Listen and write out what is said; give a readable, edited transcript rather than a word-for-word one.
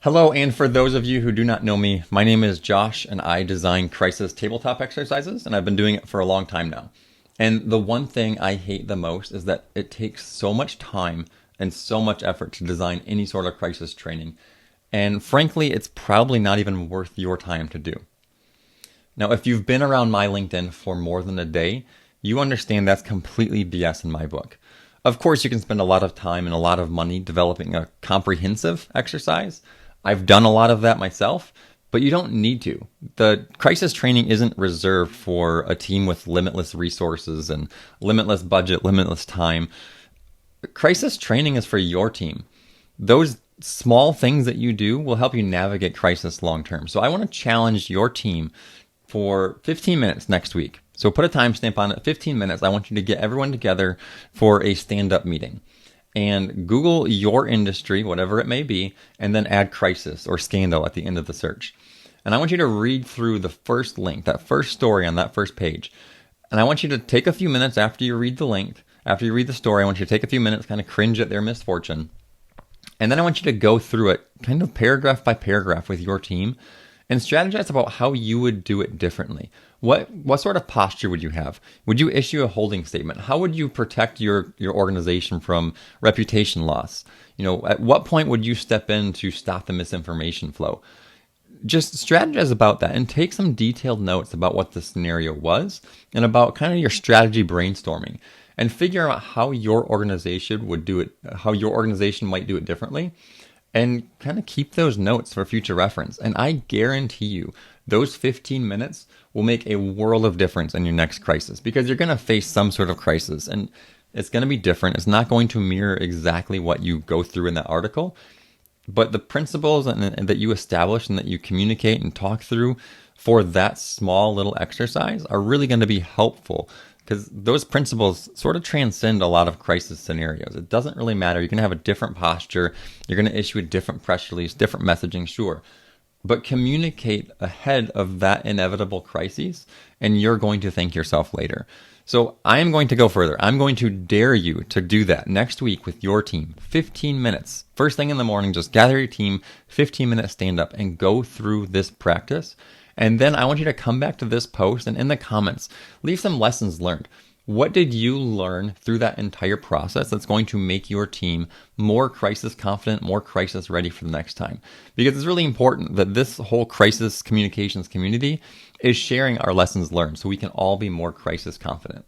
Hello, and for those of you who do not know me, my name is Josh, and I design crisis tabletop exercises, and I've been doing it for a long time now. And the one thing I hate the most is that it takes so much time and so much effort to design any sort of crisis training. And frankly, it's probably not even worth your time to do. Now, if you've been around my LinkedIn for more than a day, you understand that's completely BS in my book. Of course, you can spend a lot of time and a lot of money developing a comprehensive exercise. I've done a lot of that myself, but you don't need to. The crisis training isn't reserved for a team with limitless resources and limitless budget, limitless time. Crisis training is for your team. Those small things that you do will help you navigate crisis long term. So I want to challenge your team for 15 minutes next week. So put a timestamp on it, 15 minutes. I want you to get everyone together for a stand-up meeting. And Google your industry, whatever it may be, and then add crisis or scandal at the end of the search. And I want you to read through the first link, that first story on that first page. And I want you to take a few minutes after you read the link, after you read the story, I want you to take a few minutes, kind of cringe at their misfortune. And then I want you to go through it kind of paragraph by paragraph with your team and strategize about how you would do it differently. What sort of posture would you have? Would you issue a holding statement? How would you protect your organization from reputation loss? At what point would you step in to stop the misinformation flow? Just strategize about that and take some detailed notes about what the scenario was and about kind of your strategy brainstorming and figure out how your organization would do it, how your organization might do it differently, and kind of keep those notes for future reference. And I guarantee you, those 15 minutes will make a world of difference in your next crisis, because you're going to face some sort of crisis and it's going to be different. It's not going to mirror exactly what you go through in that article, but the principles and that you establish and that you communicate and talk through for that small little exercise are really going to be helpful, because those principles sort of transcend a lot of crisis scenarios. It doesn't really matter. You're going to have a different posture. You're going to issue a different press release, different messaging, sure. But communicate ahead of that inevitable crisis, and you're going to thank yourself later. So I am going to go further. I'm going to dare you to do that next week with your team. 15 minutes. First thing in the morning, just gather your team, 15 minutes stand up, and go through this practice. And then I want you to come back to this post and in the comments, leave some lessons learned. What did you learn through that entire process that's going to make your team more crisis confident, more crisis ready for the next time? Because it's really important that this whole crisis communications community is sharing our lessons learned so we can all be more crisis confident.